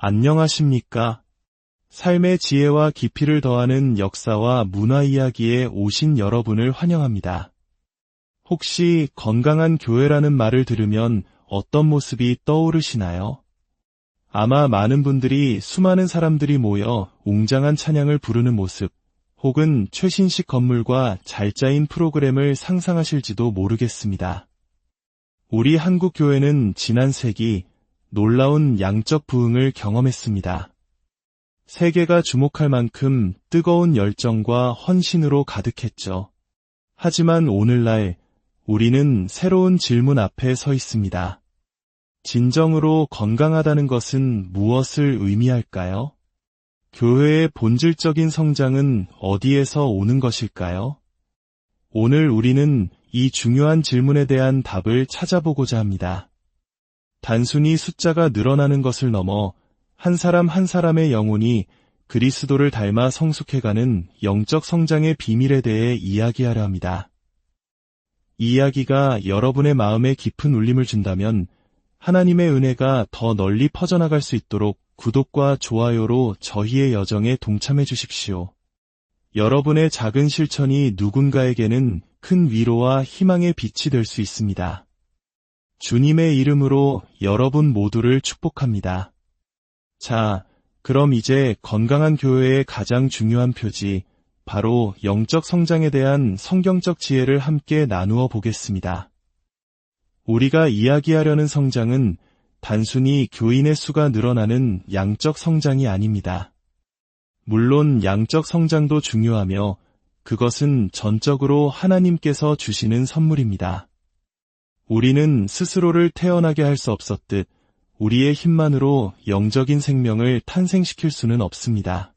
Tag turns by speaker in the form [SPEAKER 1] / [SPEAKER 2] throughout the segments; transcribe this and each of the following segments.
[SPEAKER 1] 안녕하십니까? 삶의 지혜와 깊이를 더하는 역사와 문화 이야기에 오신 여러분을 환영합니다. 혹시 건강한 교회라는 말을 들으면 어떤 모습이 떠오르시나요? 아마 많은 분들이 수많은 사람들이 모여 웅장한 찬양을 부르는 모습, 혹은 최신식 건물과 잘 짜인 프로그램을 상상하실지도 모르겠습니다. 우리 한국 교회는 지난 세기 놀라운 양적 부흥을 경험했습니다. 세계가 주목할 만큼 뜨거운 열정과 헌신으로 가득했죠. 하지만 오늘날 우리는 새로운 질문 앞에 서 있습니다. 진정으로 건강하다는 것은 무엇을 의미할까요? 교회의 본질적인 성장은 어디에서 오는 것일까요? 오늘 우리는 이 중요한 질문에 대한 답을 찾아보고자 합니다. 단순히 숫자가 늘어나는 것을 넘어 한 사람 한 사람의 영혼이 그리스도를 닮아 성숙해가는 영적 성장의 비밀에 대해 이야기하려 합니다. 이 이야기가 여러분의 마음에 깊은 울림을 준다면 하나님의 은혜가 더 널리 퍼져나갈 수 있도록 구독과 좋아요로 저희의 여정에 동참해 주십시오. 여러분의 작은 실천이 누군가에게는 큰 위로와 희망의 빛이 될 수 있습니다. 주님의 이름으로 여러분 모두를 축복합니다. 자, 그럼 이제 건강한 교회의 가장 중요한 표지, 바로 영적 성장에 대한 성경적 지혜를 함께 나누어 보겠습니다. 우리가 이야기하려는 성장은 단순히 교인의 수가 늘어나는 양적 성장이 아닙니다. 물론 양적 성장도 중요하며 그것은 전적으로 하나님께서 주시는 선물입니다. 우리는 스스로를 태어나게 할 수 없었듯 우리의 힘만으로 영적인 생명을 탄생시킬 수는 없습니다.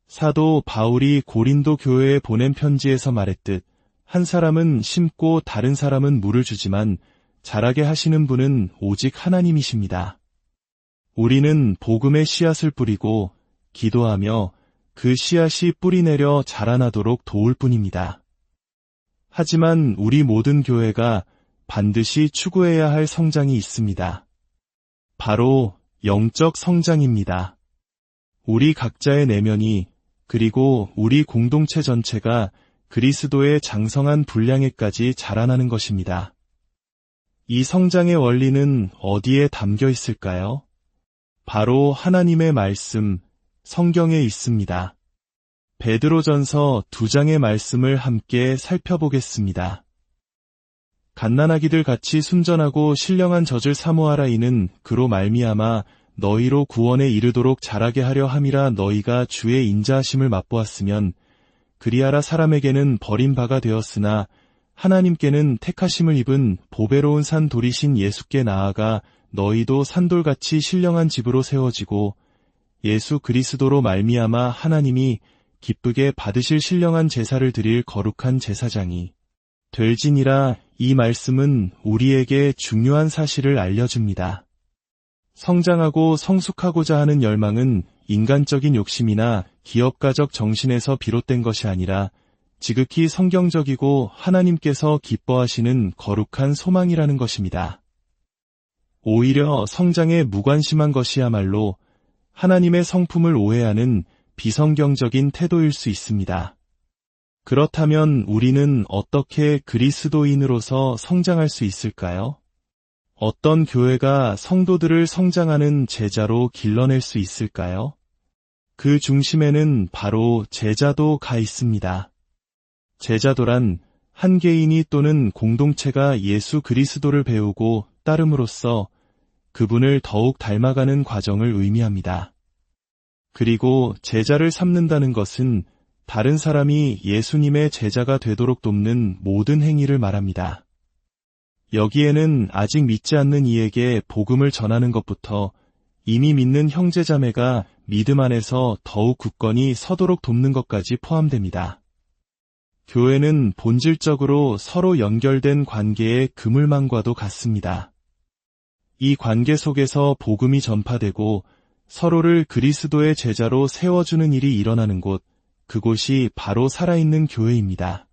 [SPEAKER 1] 사도 바울이 고린도 교회에 보낸 편지에서 말했듯 한 사람은 심고 다른 사람은 물을 주지만 자라게 하시는 분은 오직 하나님이십니다. 우리는 복음의 씨앗을 뿌리고 기도하며 그 씨앗이 뿌리내려 자라나도록 도울 뿐입니다. 하지만 우리 모든 교회가 반드시 추구해야 할 성장이 있습니다. 바로 영적 성장입니다. 우리 각자의 내면이 그리고 우리 공동체 전체가 그리스도의 장성한 분량에까지 자라나는 것입니다. 이 성장의 원리는 어디에 담겨 있을까요? 바로 하나님의 말씀, 성경에 있습니다. 베드로전서 2장의 말씀을 함께 살펴보겠습니다. 갓난아기들 같이 순전하고 신령한 젖을 사모하라. 이는 그로 말미암아 너희로 구원에 이르도록 자라게 하려 함이라. 너희가 주의 인자하심을 맛보았으면 그리하라. 사람에게는 버림바가 되었으나 하나님께는 택하심을 입은 보배로운 산 돌이신 예수께 나아가 너희도 산돌같이 신령한 집으로 세워지고 예수 그리스도로 말미암아 하나님이 기쁘게 받으실 신령한 제사를 드릴 거룩한 제사장이 될지니라. 이 말씀은 우리에게 중요한 사실을 알려줍니다. 성장하고 성숙하고자 하는 열망은 인간적인 욕심이나 기업가적 정신에서 비롯된 것이 아니라 지극히 성경적이고 하나님께서 기뻐하시는 거룩한 소망이라는 것입니다. 오히려 성장에 무관심한 것이야말로 하나님의 성품을 오해하는 비성경적인 태도일 수 있습니다. 그렇다면 우리는 어떻게 그리스도인으로서 성장할 수 있을까요? 어떤 교회가 성도들을 성장하는 제자로 길러낼 수 있을까요? 그 중심에는 바로 제자도 가 있습니다. 제자도란 한 개인이 또는 공동체가 예수 그리스도를 배우고 따름으로써 그분을 더욱 닮아가는 과정을 의미합니다. 그리고 제자를 삼는다는 것은 다른 사람이 예수님의 제자가 되도록 돕는 모든 행위를 말합니다. 여기에는 아직 믿지 않는 이에게 복음을 전하는 것부터 이미 믿는 형제자매가 믿음 안에서 더욱 굳건히 서도록 돕는 것까지 포함됩니다. 교회는 본질적으로 서로 연결된 관계의 그물망과도 같습니다. 이 관계 속에서 복음이 전파되고 서로를 그리스도의 제자로 세워주는 일이 일어나는 곳, 그곳이 바로 살아있는 교회입니다.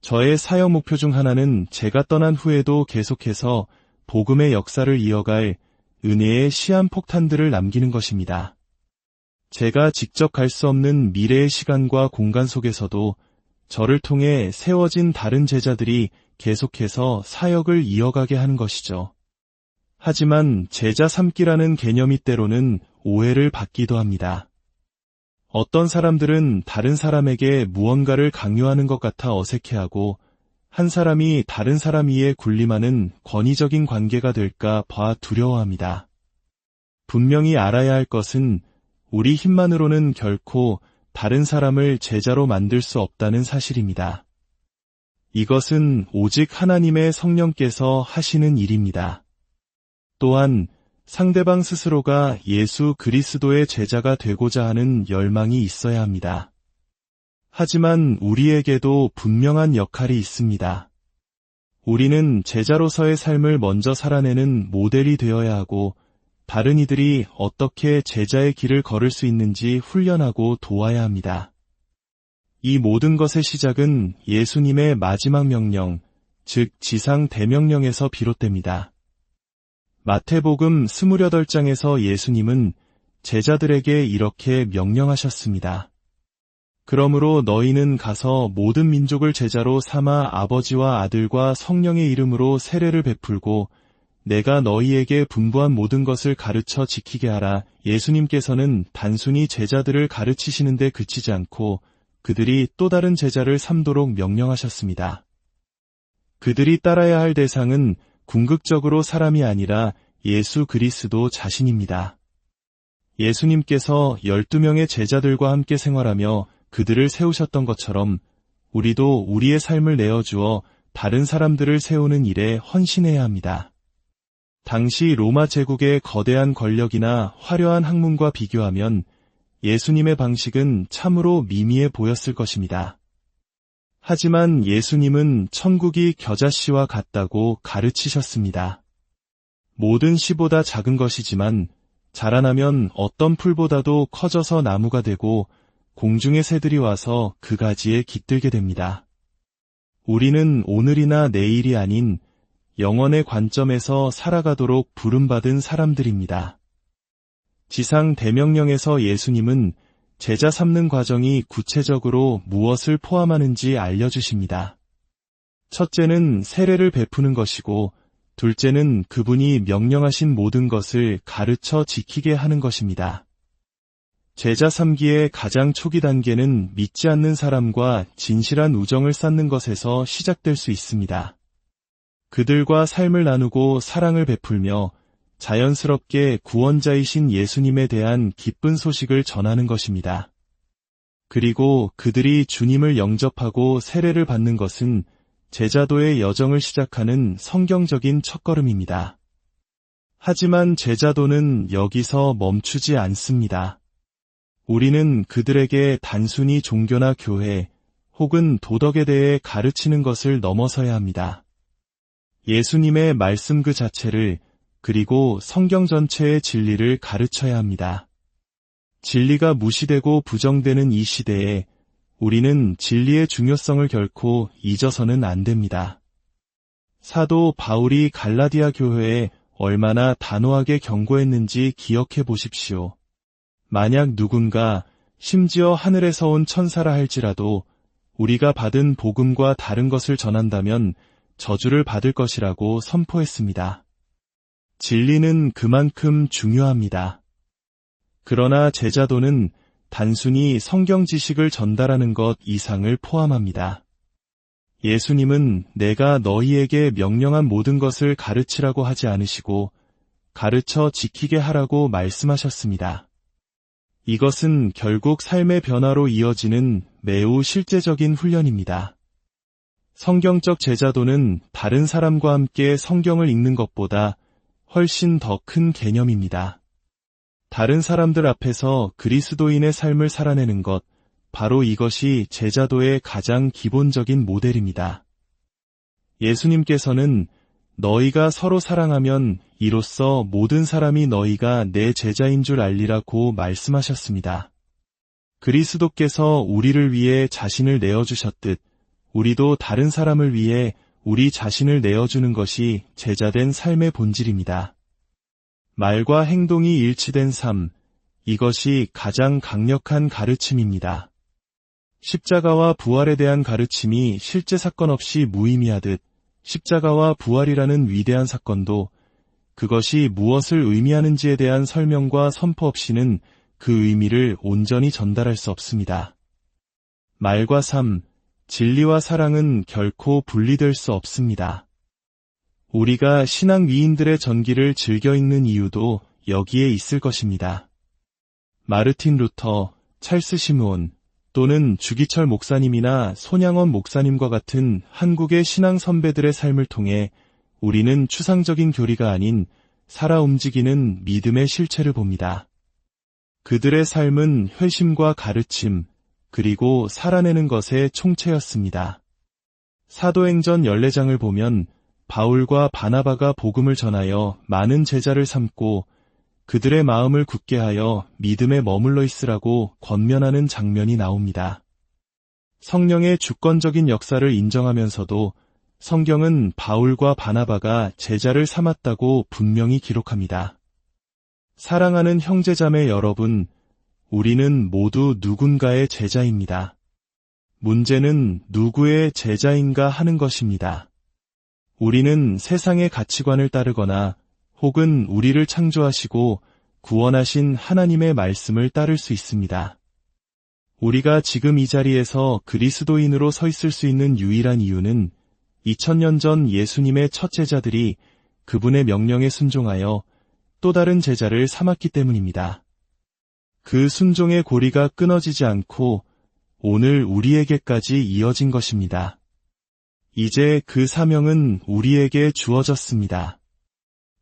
[SPEAKER 1] 저의 사역 목표 중 하나는 제가 떠난 후에도 계속해서 복음의 역사를 이어갈 은혜의 시한폭탄들을 남기는 것입니다. 제가 직접 갈 수 없는 미래의 시간과 공간 속에서도 저를 통해 세워진 다른 제자들이 계속해서 사역을 이어가게 하는 것이죠. 하지만 제자 삼기라는 개념이 때로는 오해를 받기도 합니다. 어떤 사람들은 다른 사람에게 무언가를 강요하는 것 같아 어색해하고 한 사람이 다른 사람 위에 군림하는 권위적인 관계가 될까 봐 두려워합니다. 분명히 알아야 할 것은 우리 힘만으로는 결코 다른 사람을 제자로 만들 수 없다는 사실입니다. 이것은 오직 하나님의 성령께서 하시는 일입니다. 또한 상대방 스스로가 예수 그리스도의 제자가 되고자 하는 열망이 있어야 합니다. 하지만 우리에게도 분명한 역할이 있습니다. 우리는 제자로서의 삶을 먼저 살아내는 모델이 되어야 하고 다른 이들이 어떻게 제자의 길을 걸을 수 있는지 훈련하고 도와야 합니다. 이 모든 것의 시작은 예수님의 마지막 명령, 즉 지상 대명령에서 비롯됩니다. 마태복음 28장에서 예수님은 제자들에게 이렇게 명령하셨습니다. 그러므로 너희는 가서 모든 민족을 제자로 삼아 아버지와 아들과 성령의 이름으로 세례를 베풀고 내가 너희에게 분부한 모든 것을 가르쳐 지키게 하라. 예수님께서는 단순히 제자들을 가르치시는 데 그치지 않고 그들이 또 다른 제자를 삼도록 명령하셨습니다. 그들이 따라야 할 대상은 궁극적으로 사람이 아니라 예수 그리스도 자신입니다. 예수님께서 12명의 제자들과 함께 생활하며 그들을 세우셨던 것처럼 우리도 우리의 삶을 내어주어 다른 사람들을 세우는 일에 헌신해야 합니다. 당시 로마 제국의 거대한 권력이나 화려한 학문과 비교하면 예수님의 방식은 참으로 미미해 보였을 것입니다. 하지만 예수님은 천국이 겨자씨와 같다고 가르치셨습니다. 모든 씨보다 작은 것이지만 자라나면 어떤 풀보다도 커져서 나무가 되고 공중의 새들이 와서 그 가지에 깃들게 됩니다. 우리는 오늘이나 내일이 아닌 영원의 관점에서 살아가도록 부름받은 사람들입니다. 지상 대명령에서 예수님은 제자 삼는 과정이 구체적으로 무엇을 포함하는지 알려주십니다. 첫째는 세례를 베푸는 것이고 둘째는 그분이 명령하신 모든 것을 가르쳐 지키게 하는 것입니다. 제자 삼기의 가장 초기 단계는 믿지 않는 사람과 진실한 우정을 쌓는 것에서 시작될 수 있습니다. 그들과 삶을 나누고 사랑을 베풀며 자연스럽게 구원자이신 예수님에 대한 기쁜 소식을 전하는 것입니다. 그리고 그들이 주님을 영접하고 세례를 받는 것은 제자도의 여정을 시작하는 성경적인 첫걸음입니다. 하지만 제자도는 여기서 멈추지 않습니다. 우리는 그들에게 단순히 종교나 교회 혹은 도덕에 대해 가르치는 것을 넘어서야 합니다. 예수님의 말씀 그 자체를 그리고 성경 전체의 진리를 가르쳐야 합니다. 진리가 무시되고 부정되는 이 시대에 우리는 진리의 중요성을 결코 잊어서는 안 됩니다. 사도 바울이 갈라디아 교회에 얼마나 단호하게 경고했는지 기억해 보십시오. 만약 누군가 심지어 하늘에서 온 천사라 할지라도 우리가 받은 복음과 다른 것을 전한다면 저주를 받을 것이라고 선포했습니다. 진리는 그만큼 중요합니다. 그러나 제자도는 단순히 성경 지식을 전달하는 것 이상을 포함합니다. 예수님은 내가 너희에게 명령한 모든 것을 가르치라고 하지 않으시고 가르쳐 지키게 하라고 말씀하셨습니다. 이것은 결국 삶의 변화로 이어지는 매우 실제적인 훈련입니다. 성경적 제자도는 다른 사람과 함께 성경을 읽는 것보다 훨씬 더 큰 개념입니다. 다른 사람들 앞에서 그리스도인의 삶을 살아내는 것, 바로 이것이 제자도의 가장 기본적인 모델입니다. 예수님께서는 너희가 서로 사랑하면 이로써 모든 사람이 너희가 내 제자인 줄 알리라고 말씀하셨습니다. 그리스도께서 우리를 위해 자신을 내어주셨듯 우리도 다른 사람을 위해 우리 자신을 내어주는 것이 제자된 삶의 본질입니다. 말과 행동이 일치된 삶, 이것이 가장 강력한 가르침입니다. 십자가와 부활에 대한 가르침이 실제 사건 없이 무의미하듯 십자가와 부활이라는 위대한 사건도 그것이 무엇을 의미하는지에 대한 설명과 선포 없이는 그 의미를 온전히 전달할 수 없습니다. 말과 삶, 진리와 사랑은 결코 분리될 수 없습니다. 우리가 신앙 위인들의 전기를 즐겨 읽는 이유도 여기에 있을 것입니다. 마르틴 루터, 찰스 시므온 또는 주기철 목사님이나 손양원 목사님과 같은 한국의 신앙 선배들의 삶을 통해 우리는 추상적인 교리가 아닌 살아 움직이는 믿음의 실체를 봅니다. 그들의 삶은 회심과 가르침, 그리고 살아내는 것의 총체였습니다. 사도행전 14장을 보면 바울과 바나바가 복음을 전하여 많은 제자를 삼고 그들의 마음을 굳게 하여 믿음에 머물러 있으라고 권면하는 장면이 나옵니다. 성령의 주권적인 역사를 인정하면서도 성경은 바울과 바나바가 제자를 삼았다고 분명히 기록합니다. 사랑하는 형제자매 여러분, 우리는 모두 누군가의 제자입니다. 문제는 누구의 제자인가 하는 것입니다. 우리는 세상의 가치관을 따르거나 혹은 우리를 창조하시고 구원하신 하나님의 말씀을 따를 수 있습니다. 우리가 지금 이 자리에서 그리스도인으로 서 있을 수 있는 유일한 이유는 2000년 전 예수님의 첫 제자들이 그분의 명령에 순종하여 또 다른 제자를 삼았기 때문입니다. 그 순종의 고리가 끊어지지 않고 오늘 우리에게까지 이어진 것입니다. 이제 그 사명은 우리에게 주어졌습니다.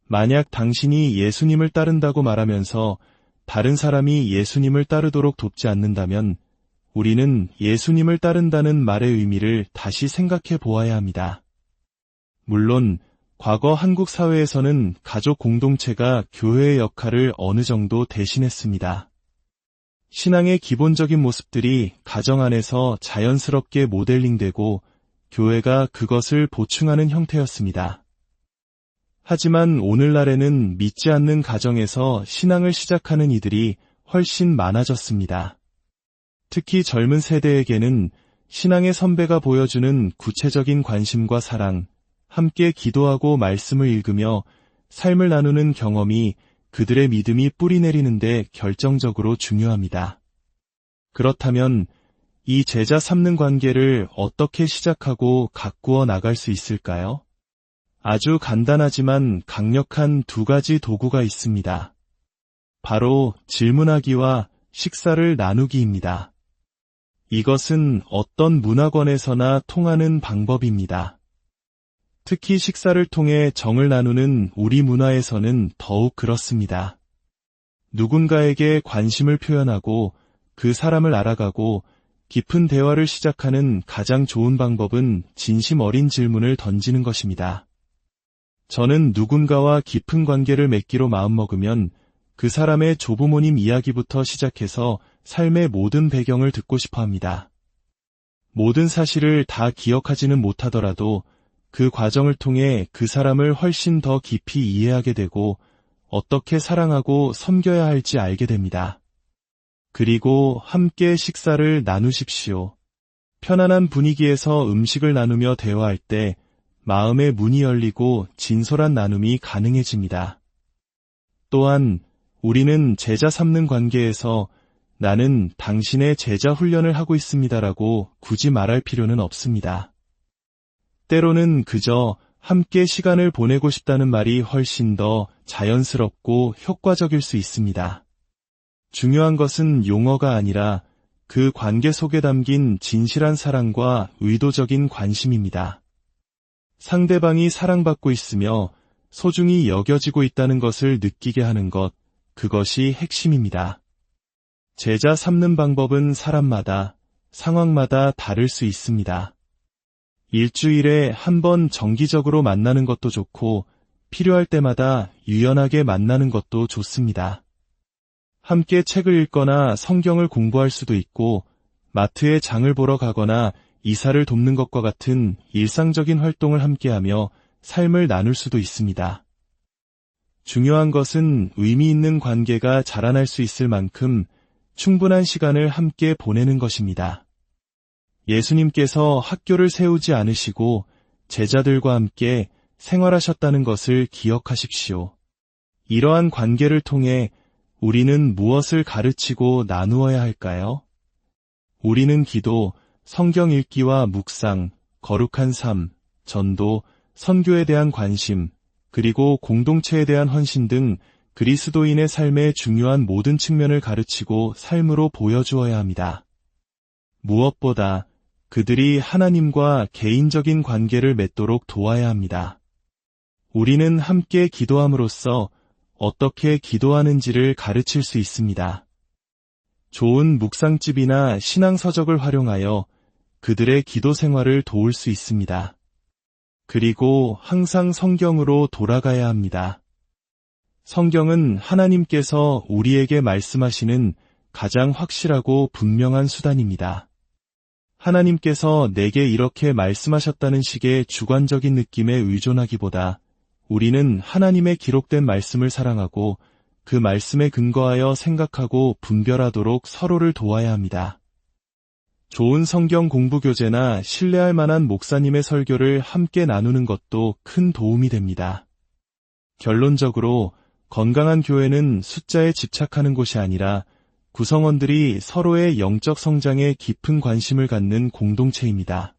[SPEAKER 1] 만약 당신이 예수님을 따른다고 말하면서 다른 사람이 예수님을 따르도록 돕지 않는다면 우리는 예수님을 따른다는 말의 의미를 다시 생각해 보아야 합니다. 물론 과거 한국 사회에서는 가족 공동체가 교회의 역할을 어느 정도 대신했습니다. 신앙의 기본적인 모습들이 가정 안에서 자연스럽게 모델링되고 교회가 그것을 보충하는 형태였습니다. 하지만 오늘날에는 믿지 않는 가정에서 신앙을 시작하는 이들이 훨씬 많아졌습니다. 특히 젊은 세대에게는 신앙의 선배가 보여주는 구체적인 관심과 사랑, 함께 기도하고 말씀을 읽으며 삶을 나누는 경험이 그들의 믿음이 뿌리내리는데 결정적으로 중요합니다. 그렇다면 이 제자 삼는 관계를 어떻게 시작하고 가꾸어 나갈 수 있을까요? 아주 간단하지만 강력한 두 가지 도구가 있습니다. 바로 질문하기와 식사를 나누기입니다. 이것은 어떤 문화권에서나 통하는 방법입니다. 특히 식사를 통해 정을 나누는 우리 문화에서는 더욱 그렇습니다. 누군가에게 관심을 표현하고 그 사람을 알아가고 깊은 대화를 시작하는 가장 좋은 방법은 진심 어린 질문을 던지는 것입니다. 저는 누군가와 깊은 관계를 맺기로 마음먹으면 그 사람의 조부모님 이야기부터 시작해서 삶의 모든 배경을 듣고 싶어 합니다. 모든 사실을 다 기억하지는 못하더라도 그 과정을 통해 그 사람을 훨씬 더 깊이 이해하게 되고 어떻게 사랑하고 섬겨야 할지 알게 됩니다. 그리고 함께 식사를 나누십시오. 편안한 분위기에서 음식을 나누며 대화할 때 마음의 문이 열리고 진솔한 나눔이 가능해집니다. 또한 우리는 제자 삼는 관계에서 나는 당신의 제자 훈련을 하고 있습니다라고 굳이 말할 필요는 없습니다. 때로는 그저 함께 시간을 보내고 싶다는 말이 훨씬 더 자연스럽고 효과적일 수 있습니다. 중요한 것은 용어가 아니라 그 관계 속에 담긴 진실한 사랑과 의도적인 관심입니다. 상대방이 사랑받고 있으며 소중히 여겨지고 있다는 것을 느끼게 하는 것, 그것이 핵심입니다. 제자 삼는 방법은 사람마다, 상황마다 다를 수 있습니다. 일주일에 한 번 정기적으로 만나는 것도 좋고 필요할 때마다 유연하게 만나는 것도 좋습니다. 함께 책을 읽거나 성경을 공부할 수도 있고 마트에 장을 보러 가거나 이사를 돕는 것과 같은 일상적인 활동을 함께하며 삶을 나눌 수도 있습니다. 중요한 것은 의미 있는 관계가 자라날 수 있을 만큼 충분한 시간을 함께 보내는 것입니다. 예수님께서 학교를 세우지 않으시고 제자들과 함께 생활하셨다는 것을 기억하십시오. 이러한 관계를 통해 우리는 무엇을 가르치고 나누어야 할까요? 우리는 기도, 성경 읽기와 묵상, 거룩한 삶, 전도, 선교에 대한 관심, 그리고 공동체에 대한 헌신 등 그리스도인의 삶의 중요한 모든 측면을 가르치고 삶으로 보여주어야 합니다. 무엇보다 그들이 하나님과 개인적인 관계를 맺도록 도와야 합니다. 우리는 함께 기도함으로써 어떻게 기도하는지를 가르칠 수 있습니다. 좋은 묵상집이나 신앙서적을 활용하여 그들의 기도 생활을 도울 수 있습니다. 그리고 항상 성경으로 돌아가야 합니다. 성경은 하나님께서 우리에게 말씀하시는 가장 확실하고 분명한 수단입니다. 하나님께서 내게 이렇게 말씀하셨다는 식의 주관적인 느낌에 의존하기보다 우리는 하나님의 기록된 말씀을 사랑하고 그 말씀에 근거하여 생각하고 분별하도록 서로를 도와야 합니다. 좋은 성경 공부 교재나 신뢰할 만한 목사님의 설교를 함께 나누는 것도 큰 도움이 됩니다. 결론적으로 건강한 교회는 숫자에 집착하는 곳이 아니라 구성원들이 서로의 영적 성장에 깊은 관심을 갖는 공동체입니다.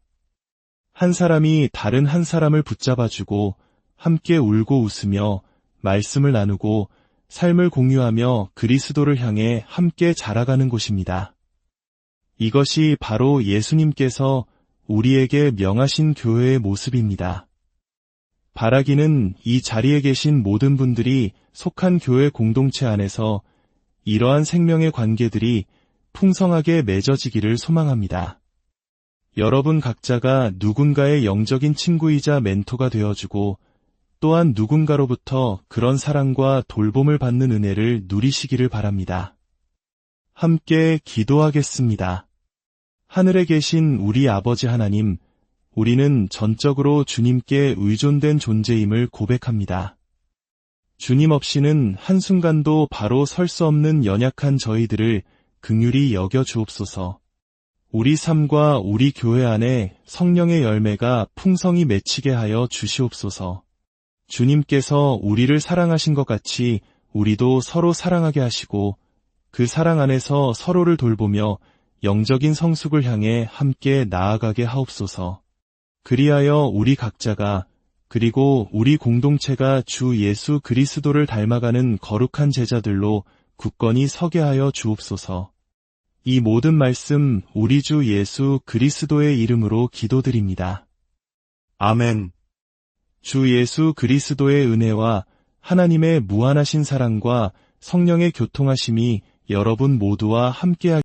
[SPEAKER 1] 한 사람이 다른 한 사람을 붙잡아주고 함께 울고 웃으며 말씀을 나누고 삶을 공유하며 그리스도를 향해 함께 자라가는 곳입니다. 이것이 바로 예수님께서 우리에게 명하신 교회의 모습입니다. 바라기는 이 자리에 계신 모든 분들이 속한 교회 공동체 안에서 이러한 생명의 관계들이 풍성하게 맺어지기를 소망합니다. 여러분 각자가 누군가의 영적인 친구이자 멘토가 되어주고 또한 누군가로부터 그런 사랑과 돌봄을 받는 은혜를 누리시기를 바랍니다. 함께 기도하겠습니다. 하늘에 계신 우리 아버지 하나님, 우리는 전적으로 주님께 의존된 존재임을 고백합니다. 주님 없이는 한순간도 바로 설 수 없는 연약한 저희들을 긍휼히 여겨 주옵소서. 우리 삶과 우리 교회 안에 성령의 열매가 풍성히 맺히게 하여 주시옵소서. 주님께서 우리를 사랑하신 것 같이 우리도 서로 사랑하게 하시고 그 사랑 안에서 서로를 돌보며 영적인 성숙을 향해 함께 나아가게 하옵소서. 그리하여 우리 각자가 그리고 우리 공동체가 주 예수 그리스도를 닮아가는 거룩한 제자들로 굳건히 서게 하여 주옵소서. 이 모든 말씀 우리 주 예수 그리스도의 이름으로 기도드립니다. 아멘. 주 예수 그리스도의 은혜와 하나님의 무한하신 사랑과 성령의 교통하심이 여러분 모두와 함께하기